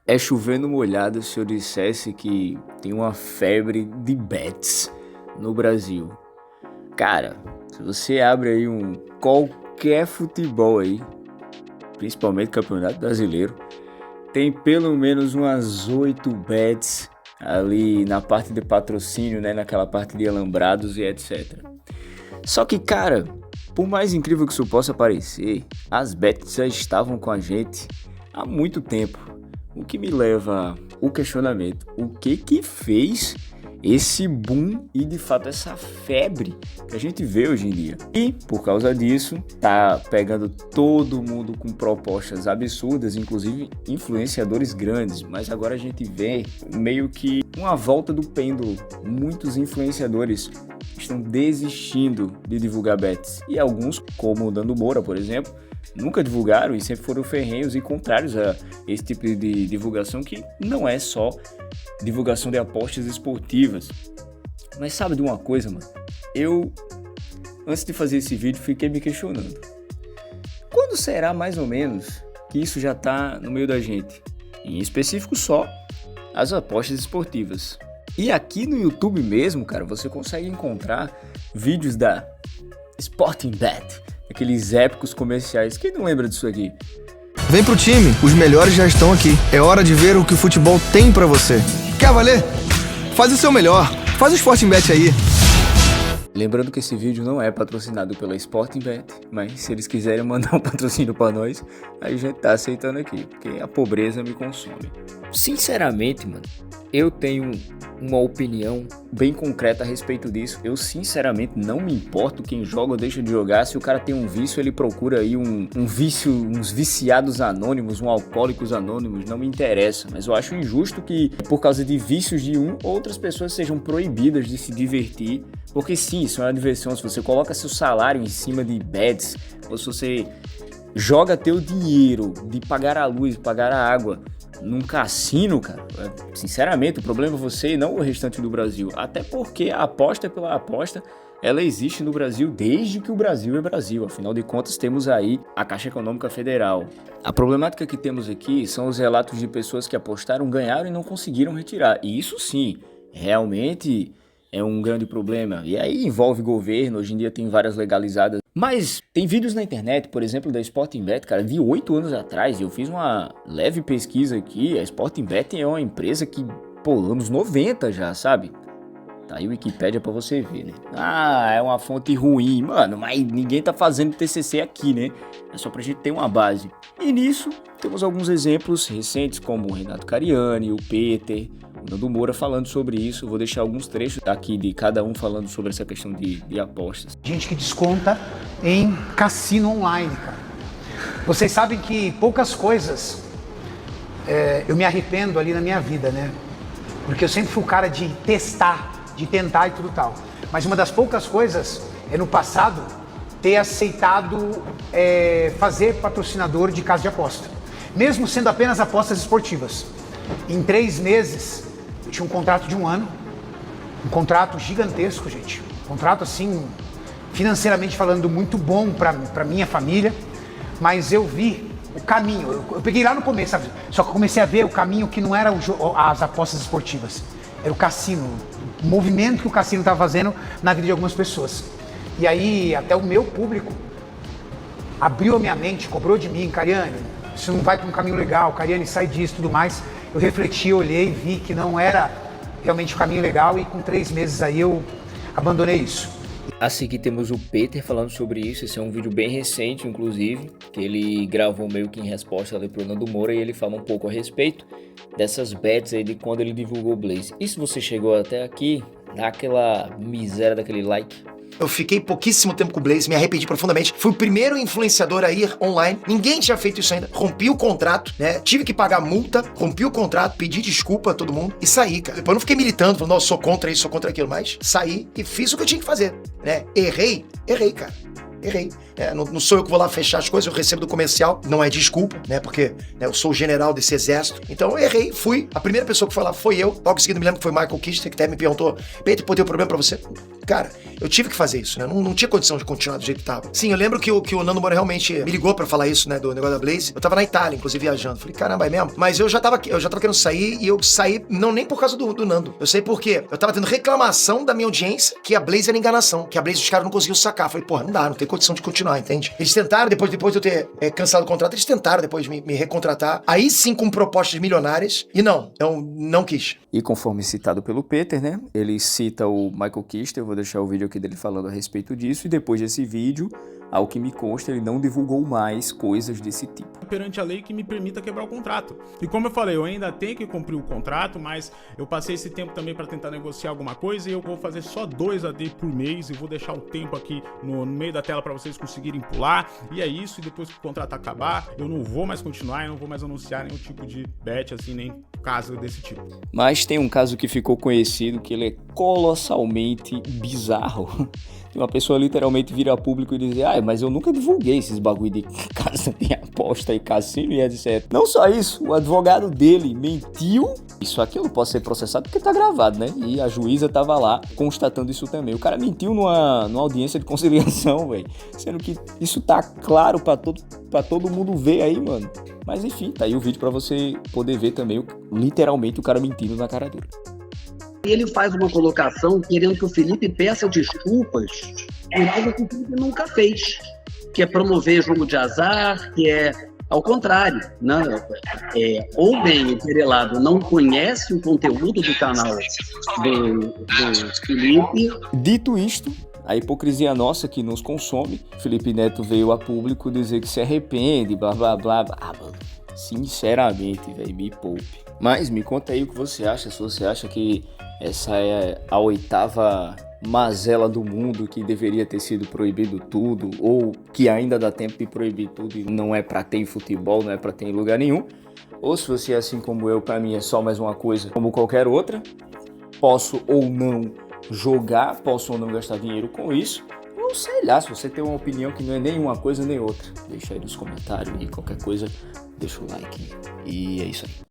É chovendo molhado se eu dissesse que tem uma febre de bets no Brasil. Cara, se você abre aí qualquer futebol aí, principalmente Campeonato Brasileiro, tem pelo menos umas 8 bets ali na parte de patrocínio, né, naquela parte de alambrados e etc. Só que, cara, por mais incrível que isso possa parecer, as bets já estavam com a gente há muito tempo. O que me leva ao questionamento: o que fez esse boom e de fato essa febre que a gente vê hoje em dia? E por causa disso, tá pegando todo mundo com propostas absurdas, inclusive influenciadores grandes, mas agora a gente vê meio que uma volta do pêndulo. Muitos influenciadores estão desistindo de divulgar bets e alguns, como o Nando Moura, por exemplo, nunca divulgaram e sempre foram ferrenhos e contrários a esse tipo de divulgação, que não é só divulgação de apostas esportivas. Mas sabe de uma coisa, mano? Eu, antes de fazer esse vídeo, fiquei me questionando. Quando será mais ou menos que isso já tá no meio da gente? Em específico só as apostas esportivas. E aqui no YouTube mesmo, cara, você consegue encontrar vídeos da Sporting Bet, aqueles épicos comerciais. Quem não lembra disso aqui? Vem pro time, os melhores já estão aqui. É hora de ver o que o futebol tem pra você. Quer valer? Faz o seu melhor. Faz o Sporting Bet aí. Lembrando que esse vídeo não é patrocinado pela Sporting Bet, mas se eles quiserem mandar um patrocínio pra nós, a gente tá aceitando aqui, porque a pobreza me consome. Sinceramente, mano, eu tenho uma opinião bem concreta a respeito disso. Eu sinceramente não me importo quem joga ou deixa de jogar. Se o cara tem um vício, ele procura aí um vício, uns viciados anônimos, alcoólicos anônimos, não me interessa. Mas eu acho injusto que, por causa de vícios de outras pessoas sejam proibidas de se divertir. Porque sim, isso é uma diversão. Se você coloca seu salário em cima de bets, ou se você joga teu dinheiro de pagar a luz, pagar a água num cassino, cara, sinceramente, o problema é você e não o restante do Brasil. Até porque a aposta pela aposta, ela existe no Brasil desde que o Brasil é Brasil. Afinal de contas, temos aí a Caixa Econômica Federal. A problemática que temos aqui são os relatos de pessoas que apostaram, ganharam e não conseguiram retirar. E isso sim, realmente é um grande problema. E aí envolve governo, hoje em dia tem várias legalizadas. Mas tem vídeos na internet, por exemplo, da Sporting Bet, cara, vi 8 anos atrás, e eu fiz uma leve pesquisa aqui. A Sporting Bet é uma empresa que, anos 90 já, sabe? Tá aí o Wikipédia pra você ver, né? Ah, é uma fonte ruim, mano, mas ninguém tá fazendo TCC aqui, né? É só pra gente ter uma base. E nisso, temos alguns exemplos recentes, como o Renato Cariani, o Peter, o Nando Moura falando sobre isso. Vou deixar alguns trechos aqui de cada um falando sobre essa questão de apostas. Gente que desconta em cassino online, cara. Vocês sabem que poucas coisas eu me arrependo ali na minha vida, né? Porque eu sempre fui o cara de testar, de tentar e tudo tal. Mas uma das poucas coisas é no passado ter aceitado fazer patrocinador de casa de aposta. Mesmo sendo apenas apostas esportivas. Em 3 meses, eu tinha um contrato de 1 ano. Um contrato gigantesco, gente. Um contrato assim, financeiramente falando, muito bom para minha família. Mas eu vi o caminho. Eu peguei lá no começo, sabe? Só que eu comecei a ver o caminho que não era as apostas esportivas. Era o cassino. O movimento que o cassino estava fazendo na vida de algumas pessoas. E aí, até o meu público abriu a minha mente, cobrou de mim: Cariani, isso não vai para um caminho legal, Cariani, sai disso e tudo mais. Eu refleti, olhei, vi que não era realmente o caminho legal, e com 3 meses aí eu abandonei isso. A seguir temos o Peter falando sobre isso. Esse é um vídeo bem recente, inclusive, que ele gravou meio que em resposta ali pro Nando Moura, e ele fala um pouco a respeito dessas bets aí de quando ele divulgou o Blaze. E se você chegou até aqui, dá aquela miséria daquele like. Eu fiquei pouquíssimo tempo com o Blaze, me arrependi profundamente. Fui o primeiro influenciador a ir online. Ninguém tinha feito isso ainda. Rompi o contrato, né? Tive que pagar multa, rompi o contrato, pedi desculpa a todo mundo e saí, cara. Depois eu não fiquei militando, falando, não, sou contra isso, sou contra aquilo, mas saí e fiz o que eu tinha que fazer, né? Errei, cara. errei. Não sou eu que vou lá fechar as coisas, eu recebo do comercial, não é desculpa, né? Porque eu sou o general desse exército. Então eu errei, fui. A primeira pessoa que foi lá foi eu. Logo em seguida me lembro que foi Michael Kister, que até me perguntou: Peito, pô, tem um problema pra você? Cara, eu tive que fazer isso, né? Não tinha condição de continuar do jeito que tava. Sim, eu lembro que o Nando Moura realmente me ligou pra falar isso, né? Do negócio da Blaze. Eu tava na Itália, inclusive, viajando. Falei, caramba, é mesmo? Mas eu já tava querendo sair e eu saí, não nem por causa do Nando. Eu saí porque eu tava tendo reclamação da minha audiência que a Blaze era enganação, que a Blaze os caras não conseguiam sacar. Falei, porra, não tem condição de continuar, entende? Eles tentaram, depois de eu ter cancelado o contrato, eles tentaram depois me recontratar. Aí sim com propostas milionárias. E não, eu não quis. E conforme citado pelo Peter, né? Ele cita o Michael Kister, eu vou deixar o vídeo aqui dele falando a respeito disso, e depois desse vídeo, ao que me consta, ele não divulgou mais coisas desse tipo. Perante a lei que me permita quebrar o contrato. E como eu falei, eu ainda tenho que cumprir o contrato, mas eu passei esse tempo também para tentar negociar alguma coisa e eu vou fazer só 2 AD por mês e vou deixar o tempo aqui no meio da tela para vocês conseguirem pular. E é isso, e depois que o contrato acabar, eu não vou mais continuar, eu não vou mais anunciar nenhum tipo de bet, assim, nem caso desse tipo. Mas tem um caso que ficou conhecido que ele é colossalmente bizarro. Uma pessoa literalmente vira a público e diz, mas eu nunca divulguei esses bagulho de casa de aposta e cassino e etc. Não só isso, o advogado dele mentiu. Isso aqui eu não posso ser processado porque tá gravado, né? E a juíza tava lá constatando isso também. O cara mentiu numa audiência de conciliação, velho. Sendo que isso tá claro pra todo mundo ver aí, mano. Mas enfim, tá aí o vídeo pra você poder ver também, literalmente, o cara mentindo na cara dele. Ele faz uma colocação querendo que o Felipe peça desculpas por algo que o Felipe nunca fez, que é promover jogo de azar, que é ao contrário, né? Ou bem o Perelado não conhece o conteúdo do canal do Felipe. Dito isto, a hipocrisia nossa que nos consome, Felipe Neto veio a público dizer que se arrepende, blá blá blá. Mano, sinceramente, velho, me poupe. Mas me conta aí o que você acha, se você acha que essa é a 8ª mazela do mundo que deveria ter sido proibido tudo, ou que ainda dá tempo de proibir tudo e não é pra ter em futebol, não é pra ter em lugar nenhum. Ou se você é assim como eu, pra mim é só mais uma coisa como qualquer outra. Posso ou não jogar, posso ou não gastar dinheiro com isso. Ou sei lá, se você tem uma opinião que não é nem uma coisa nem outra, deixa aí nos comentários e qualquer coisa, deixa o like. E é isso aí.